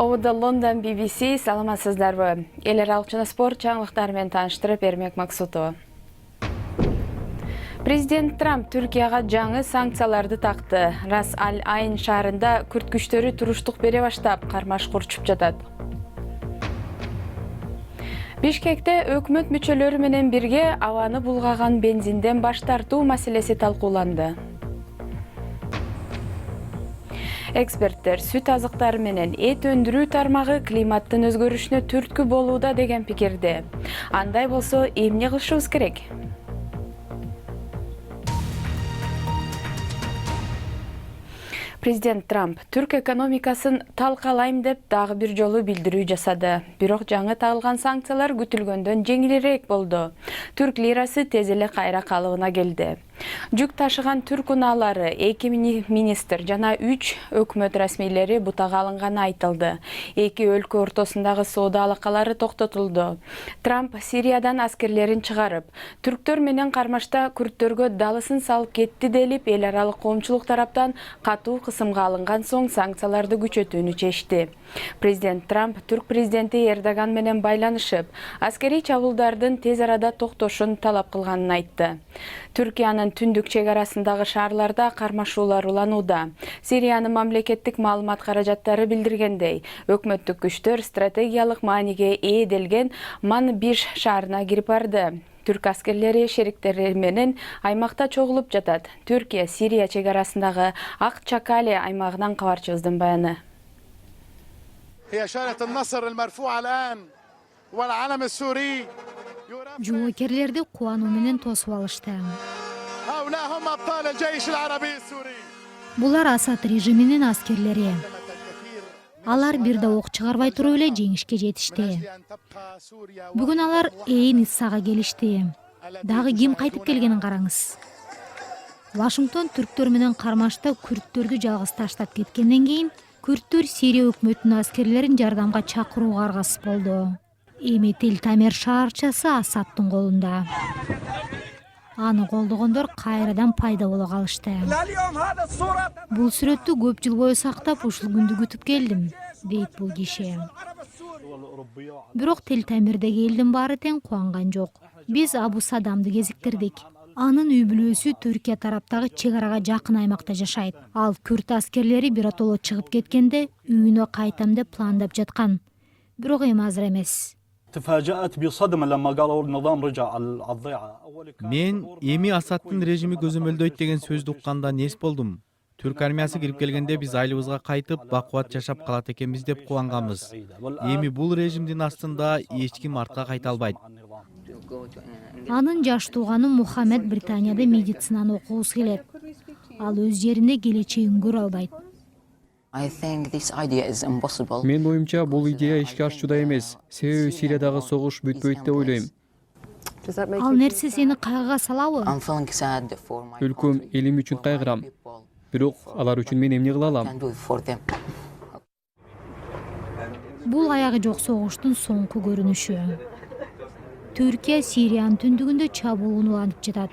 Ovda London BBC salamasыздарбы. Эл аралык спорт жаңылыктары менен тааныштырып бермек максуту. Президент Трамп Түркияга жаңы санкцияларды такты. Рас Аль-Айн шаарында күрт күчтөрү туруштук бере баштап, кармаш курчуп жатат. Бишкекте өкмөт мүчөлөрү менен бирге абаны булгаган бензинден баш тартуу маселеси талкууланды. Эксперттер сүт азыктары менен эт өндүрүү тармагы климаттын өзгөрүшүнө түрткү болууда деген пикирде. Андай болсо эмне кылышыбыз керек? Президент Трамп түрк экономикасын талкалайм деп дагы бир жолу билдирүү жасады. Бирок жаңы тагылган санкциялар күтүлгөндөн жеңилирээк болду. Түрк лирасы тез эле кайра калыбына келди. Жүк ташыган түрк унаалары 2 министр жана 3 өкмөт расмийлери бутага алынганы айтылды. 2 өлкө ортосундагы соода алакалары токтотулду. Трамп Сириядан аскерлерин чыгарып, түрктөр менен кармашта күрттөргө далысын салып кетти делип, эл аралык коомчулук тараптан катуу кысымга алынган соң санкцияларды күчөтүүнү чечти. Президент Трамп түрк президенти Эрдоган менен байланышып, аскерий чабуулдардын тез арада токтошун талап кылганын айтты. Түркиянын түндүк чек арасындагы шаарларда кармашуулар уланууда. Сириянын мамлекеттик маалымат каражаттары билдиргендей, өкмөттүк күчтөр стратегиялык мааниге ээ делген Манбиш шаарына кирип барды. Түрк аскерлери шериктери менен аймакта чогулуп жатат. Түркия Сирия чек арасындагы Ак Чакале аймагынан кабарчыбыздын баяны. Жоокерлерди кубануу менен тосуп алышты. Булар Асад режиминин аскерлери. Алар бир да ок чыгарбай туруп эле жеңишке жетишти. Бүгүн алар Эйн Иссага келишти. Дагы ким кайтып келгенин караңыз. Вашингтон түрктөр менен кармашта күрттөрдү жалгыз таштап кеткенден кийин күрттөр Сирия өкмөтүнүн аскерлерин жардамга чакырууга аргасыз болду. Эми Тел-Тамер шаарчасы Асадтын колунда. Аны колдогондор кайрадан пайда боло калышты. Бул сүрөттү көп жыл бою сактап, ушул күндү күтүп келдим, дейт бул киши. Бирок Тел-Тамирдеги элдин баары тең кубанган жок. Биз Абу Садамды кезиктирдик. Анын үй бүлөсү Түркия тараптагы чек арага жакын аймакта жашайт. Ал күрт аскерлери биротоло чыгып кеткенде үйүнө кайтам деп пландап жаткан. Бирок эми азыр эмес. Мен эми Асадтын режими көзөмөлдөйт деген сөздү укканда нерс болдум. Түрк армиясы кирип келгенде биз айлыбызга кайтып, бакубат жашап калат экенбиз деп кубанганбыз. Эми бул режимдин астында эч ким артка кайта албайт. Анын жаш тууганы Мухаммед Британияда медицинаны окугусу келет. Ал өз жеринде келечегин көрө албайт. Мен оюмча бул идея ишке ашууда эмес. Себеби Сириядагы согуш бүтпөйт деп ойлойм. Ал нерсе сени кайгыга салабы? Өлкөм, элим үчүн кайгырам. Бирок алар үчүн мен эмне кыла алам? Бул аягы жок согуштун соңку көрүнүшү. Түркия Сириянын түндүгүндө чабуул уланып жатат.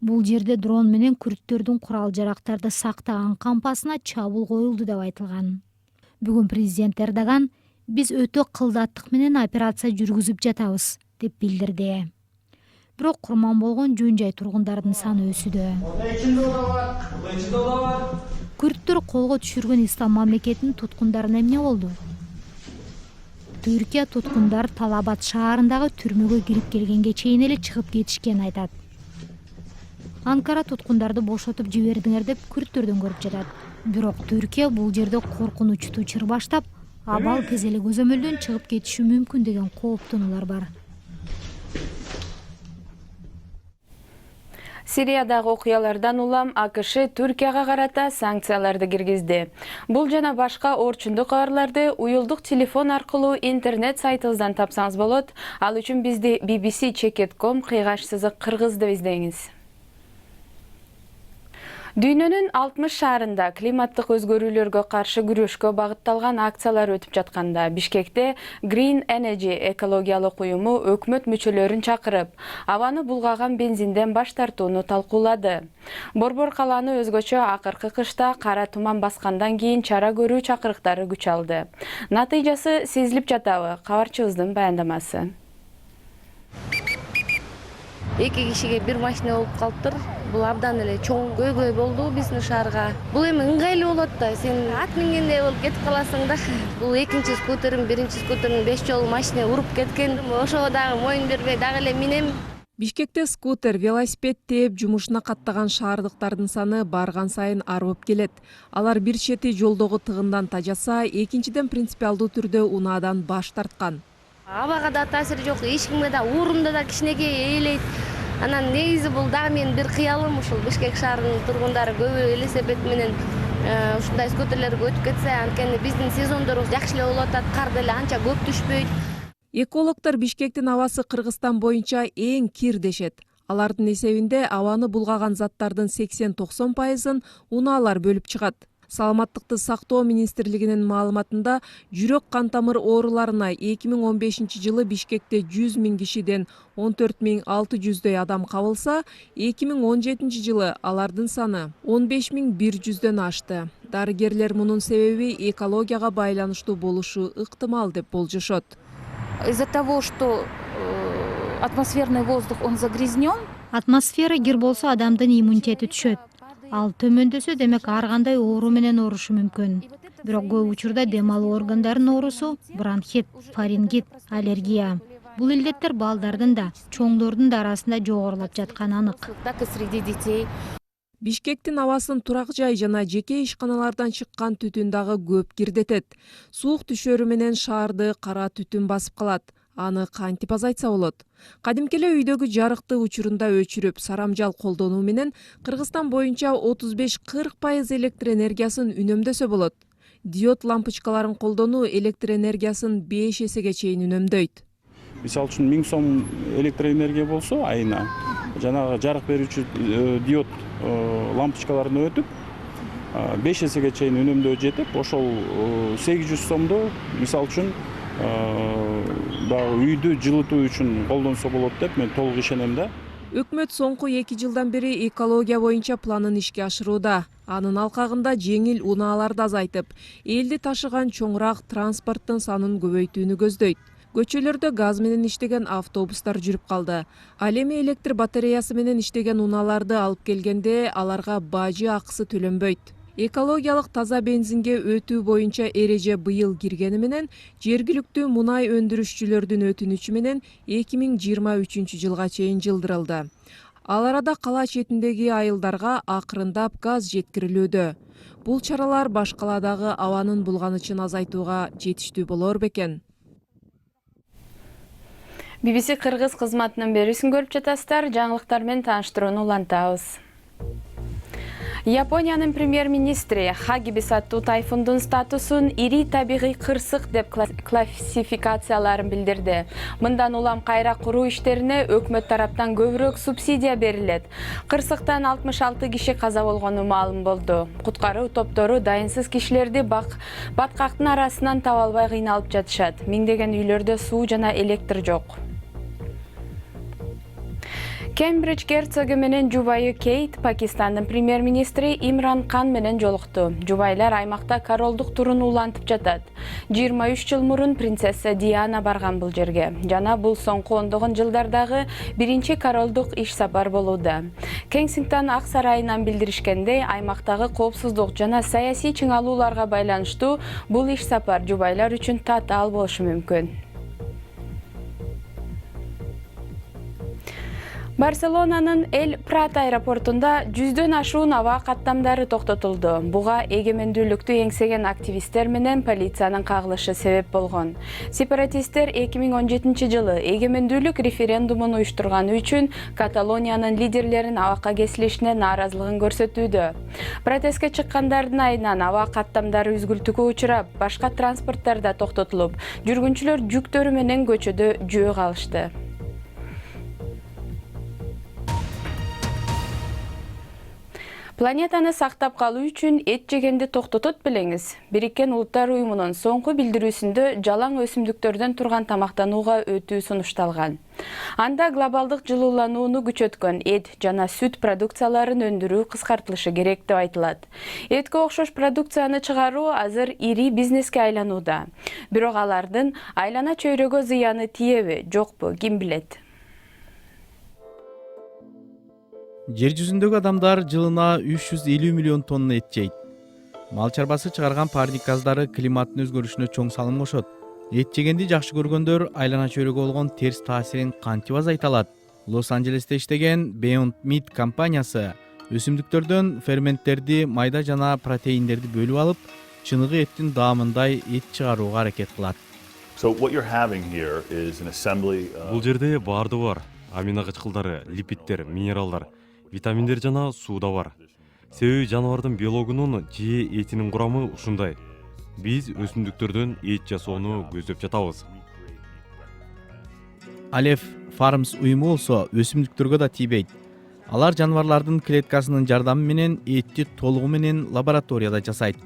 Бул жерде дрон менен күрттөрдүн курал жарактарды сактаган кампасына чабуул коюлду деп айтылган. Бүгүн президент Эрдоган биз өтө кылдаттык менен операция жүргүзүп жатабыз деп билдирди. Бирок курман болгон жөн жай тургундардын саны өсүүдө. Күрттөр колго түшүргөн ислам мамлекетинин туткундарына эмне болду? Түркия туткундар Талабат шаарындагы түрмөгө кирип келгенге чейин эле чыгып кетишкенин айтат. Анкара туткундарды бошотуп жибердиңер деп күрттөрдөн көрүп жатат. Бирок Түркия бул жерде коркунучтуу чыр баштап, абал тез эле көзөмөлдөн чыгып кетиши мүмкүн деген кооптонуулар бар. Сириядагы окуялардан улам АКШ Түркияга карата санкцияларды киргизди. Бул жана башка орчундук кабарларды уюлдук телефон аркылуу интернет сайтыбыздан тапсаңыз болот. Ал үчүн бизди bbc.com /кыргыз деп издеңиз. Дүйнөнүн 60 шаарында климаттык өзгөрүүлөргө каршы күрөшкө багытталган акциялар өтүп жатканда Бишкекте Green Energy экологиялык уюму өкмөт мүчөлөрүн чакырып, абаны булгаган бензинден баш тартууну талкуулады. Борбор калааны өзгөчө акыркы кышта кара туман баскандан кийин чара көрүү чакырыктары күч алды. Натыйжасы сезилип жатабы? Кабарчыбыздын баяндамасы. Эки кишиге бир машина болуп калыптыр. Бул абдан эле чоң көйгөй болду биздин шаарга. Бул эми ыңгайлуу болот да. Сен ат мингендей болуп кетип каласың да. Бул экинчи скутерим, биринчи скутерим 5 жолу машина уруп кеткен. Ошого дагы моюн бербей дагы эле минем. Бишкекте скутер, велосипед тээп жумушуна каттаган шаардыктардын саны барган сайын арбып келет. Алар бир чети жолдогу тыгындан тажаса, экинчиден принципиалдуу түрдө унаадан баш тарткан. Абага да таасири жок, эч кимге да уурумда да кичинекей ээлейт. Анан негизи бул дагы менин бир кыялым, ушул Бишкек шаарынын тургундары көбү велосипед менен ушундай скутерлерге өтүп кетсе, анткени биздин сезондорубуз жакшы эле болуп атат, кар деле анча көп түшпөйт. Экологдор Бишкектин абасы Кыргызстан боюнча эң кир дешет. Алардын эсебинде абаны булгаган заттардын 80-90%-ын унаалар бөлүп чыгат. Саламаттыкты сактоо министрлигинин маалыматында жүрөк кан тамыр ооруларына 2015 жылы Бишкекте 100 000 кишиден 14 600 адам кабылса, 2017 жылы алардын саны 15 100дөн ашты. Дарыгерлер мунун себеби экологияга байланыштуу болушу ыктымал деп болжошот. Из-за того, что атмосферный воздух он загрязнен. Атмосфера кир болсо адамдын иммунитети түшөт. Ал төмөндөсө, демек ар кандай оору менен оорушу мүмкүн. Бирок көп учурда дем алуу органдарынын оорусу, бронхит, фарингит, аллергия. Бул илдеттер балдардын да, чоңдордун да арасында жогорулап жатканы анык. Так и среди детей. Бишкектин абасын турак жай жана жеке ишканалардан чыккан түтүн дагы көп кирдетет. Суук түшөрү менен шаарды кара түтүн басып калат. Аны кантип азайтса болот? Кадимки эле үйдөгү жарыкты учурунда өчүрүп, сарамжал колдонуу менен Кыргызстан боюнча 35-40% электр энергиясын үнөмдөсө болот. Диод лампочкаларын колдонуу электр энергиясын 5 эсеге чейин үнөмдөйт. Мисалы үчүн 1000 сом электр энергия болсо айына, жанагы жарык берүүчү диод лампочкаларын өтүп 5 эсеге чейин үнөмдөө жетип, ошол 800 сомду мисалы үчүн дагы үйдү жылытуу үчүн колдонсо болот деп мен толук ишенем да. Өкмөт соңку 2 жылдан бери экология боюнча планын ишке ашырууда. Анын алкагында жеңил унааларды азайтып, элди ташыган чоңураак транспорттун санын көбөйтүүнү көздөйт. Көчөлөрдө газ менен иштеген автобустар жүрүп калды. Ал эми электр батареясы менен иштеген унааларды алып келгенде аларга бажы акысы төлөнбөйт. Экологиялык таза бензинге өтүү боюнча эреже быйыл киргени менен жергиликтүү мунай өндүрүшчүлөрдүн өтүнүчү менен 2023 жылга чейин жылдырылды. Ал арада кала четиндеги айылдарга акырындап газ жеткирилүүдө. Бул чаралар баш каладагы абанын булганычын азайтууга жетиштүү болор бекен. BBC Кыргыз кызматынын берүүсүн көрүп жатасыздар. Жаңылыктар менен тааныштырууну улантабыз. Япониянын премьер-министри Хагибис аттуу тайфундун статусун ири табигый кырсык деп классификацияларын билдирди. Мындан улам кайра куруу иштерине өкмөт тараптан көбүрөөк субсидия берилет. Кырсыктан 66 киши каза болгону маалым болду. Куткаруу топтору дайынсыз кишилерди баткактын арасынан таба албай кыйналып жатышат. Миңдеген үйлөрдө суу жана электр жок. Кембридж герцогу менен жубайы Кейт Пакистандын премьер-министри Имран Кан менен жолукту. Жубайлар аймакта королдук турун улантып жатат. 23 жыл мурун принцесса Диана барган бул жерге. Жана бул соңку ондогон жылдардагы биринчи королдук иш сапар болууда. Кенсингтон Ак сарайынан билдиришкендей, аймактагы коопсуздук жана саясий чыңалууларга байланыштуу бул иш сапар жубайлар үчүн татаал болушу мүмкүн. Барселонанын Эль Прат аэропортунда 100дөн ашуун аба каттамдары токтотулду. Буга эгемендүүлүктү эңсеген активисттер менен полициянын кагылышы себеп болгон. Сепаратисттер 2017 жылы эгемендүүлүк референдумун уюштурганы үчүн Каталониянын лидерлерин абакка кесилишине нааразылыгын көрсөтүүдө. Протестке чыккандардын айынан аба каттамдары үзгүлтүүгө учурап, башка транспорттар да токтотулуп, жүргүнчүлөр жүктөрү менен көчөдө жөө калышты. Планетаны сактап калуу үчүн эт жегенди токтотот белеңиз. Бириккен Улуттар уюмунун соңку билдирүүсүндө жалаң өсүмдүктөрдөн турган тамактанууга өтүү сунушталган. Анда глобалдык жылууланууну күчөткөн эт жана сүт продукцияларын өндүрүү кыскартылышы керек деп айтылат. Этке окшош продукцияны чыгаруу азыр ири бизнеске айланууда. Бирок алардын айлана чөйрөгө зыяны тиеби, жокпу, ким билет. Жер жүзүндөгү адамдар жылына 350 миллион тонна эт жейт. Мал чарбасы чыгарган парник газдары климаттын өзгөрүшүнө чоң салым кошот. Эт жегенди жакшы көргөндөр айлана чөйрөгө болгон терс таасирин кантип азайта алат? Лос-Анджелесте иштеген Beyond Meat компаниясы өсүмдүктөрдөн ферменттерди, майда жана протеиндерди бөлүп алып, чыныгы эттин даамындай эт чыгарууга аракет кылат. Бул жерде баардыгы бар. Амино кычкылдары, липидтер, минералдар, витаминдер жана сууда бар. Себеби жаныбардын биологунун же этинин курамы ушундай. Биз өсүмдүктөрдөн эт жасоону көздөп жатабыз. Aleph Farms уюму болсо өсүмдүктөргө да тийбейт. Алар жаныбарлардын клеткасынын жардамы менен этти толугу менен лабораторияда жасайт.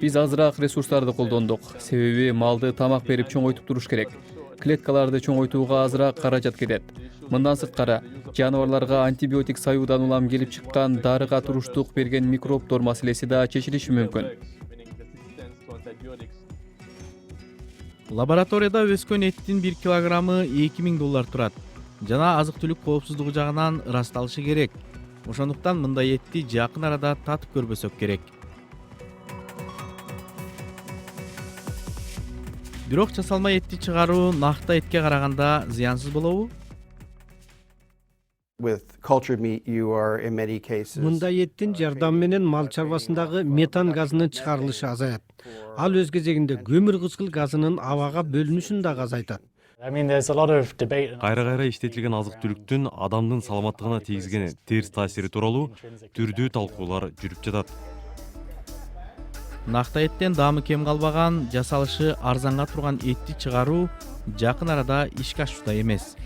Биз азыраак ресурстарды колдондук, себеби малды тамак берип чоңойтуп туруш керек. Клеткаларды чоңойтууга азыраак каражат кетет. Мындан сырткары, жаныбарларга антибиотик саюудан улам келип чыккан дарыга туруштук берген микробдор маселеси да чечилиши мүмкүн. Лабораторияда өскөн эттин 1 килограммы $2000 турат. Жана азык-түлүк коопсуздугу жагынан ырасталышы керек. Ошондуктан мындай этти жакын арада татып көрбөсөк керек. Бирок жасалма этти чыгаруу накта этке караганда зыянсыз болобу? Мындай эттин жардамы менен мал чарбасындагы метан газынын чыгарылышы азаят. Ал өз кезегинде көмүр кычкыл газынын абага бөлүнүшүн да азайтат. Кайра-кайра иштетилген азык-түлүктүн адамдын саламаттыгына тийгизген терс таасири тууралуу түрдүү талкуулар жүрүп жатат. Накта эттен даамы кем калбаган, жасалышы арзанга турган этти чыгаруу жакын арада ишке ашууда эмес.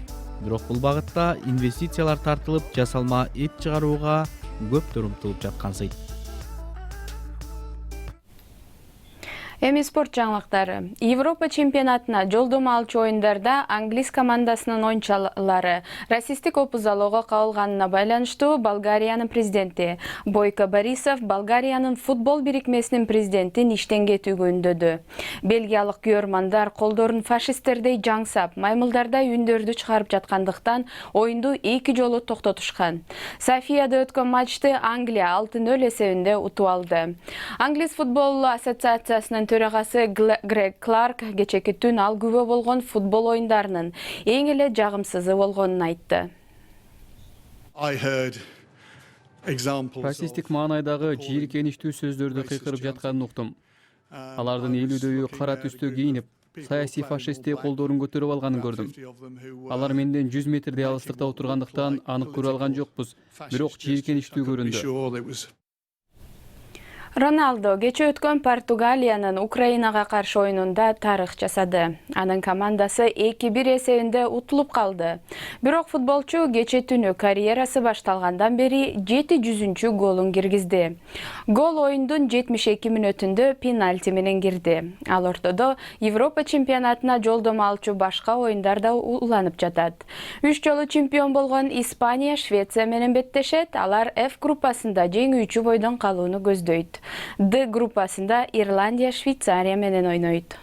Бирок бул багытта инвестициялар тартылып, жасалма эт чыгарууга көптөр умтулуп жаткансыйт. Эми спорт жаңылыктары. Европа чемпионатына жолдомо алчу оюндарда Англис командасынын оюнчулары расисттик опузалоого кабылганына байланыштуу Болгариянын президенти Бойко Борисов Болгариянын футбол бирикмесинин президентин иштен кетүүгө үндөдү. Бельгиялык күйөрмандар колдорун фашисттердей жаңсап, маймылдардай үндөрдү чыгарып жаткандыктан оюнду 2 жолу токтотушкан. Софияда өткөн матчты Англия 6-0 эсебинде утуп алды. Англис футбол ассоциациясынын төрагасы Грег Кларк кечеки түн ал күбө болгон футбол оюндарынын эң эле жагымсызы болгонун айтты. Расисттик маанайдагы жийиркеничтүү сөздөрдү кыйкырып жатканын уктум. Алардын элүүдөйү кара түстө кийинип, саясий фашистти колдорун көтөрүп алганын көрдүм. Алар менден 100 метрдей алыстыкта отургандыктан анык көрө алган жокпуз, бирок жийиркеничтүү көрүндү. Роналдо кече өткөн Португалиянын Украинага каршы оюнунда тарых жасады. Анын командасы 2-1 эсебинде утулуп калды. Бирок футболчу кече түнү карьерасы башталгандан бери 700-чү голун киргизди. Гол оюндун 72 мүнөтүндө пенальти менен кирди. Ал ортодо Европа чемпионатына жолдомо алчу башка оюндарда уланып жатат. 3 жолу чемпион болгон Испания Швеция менен беттешет. Алар F группасында жеңүүчү бойдон калууну көздөйт. D группасында Ирландия Швейцария менен ойнойт.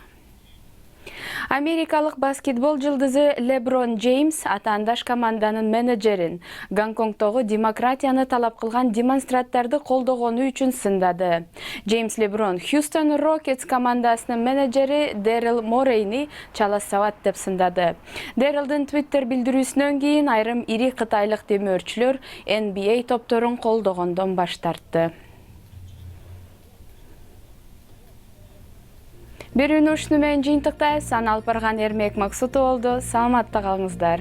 Америкалык баскетбол жылдызы Леброн Джеймс атаандаш команданын менеджерин Гонконгдогу демократияны талап кылган демонстранттарды колдогону үчүн сындады. Джеймс Леброн Хьюстон Рокетс командасынын менеджери Дэрил Морейни чала сабат деп сындады. Дэрилдин Twitter билдирүүсүнөн кийин айрым ири кытайлык демөөрчүлөр NBA топторун колдогондон баш тартты. Берүүнү ушуну менен жыйынтыктайбыз. Аны алып барган Эрмек Максутов болду. Саламатта калыңыздар.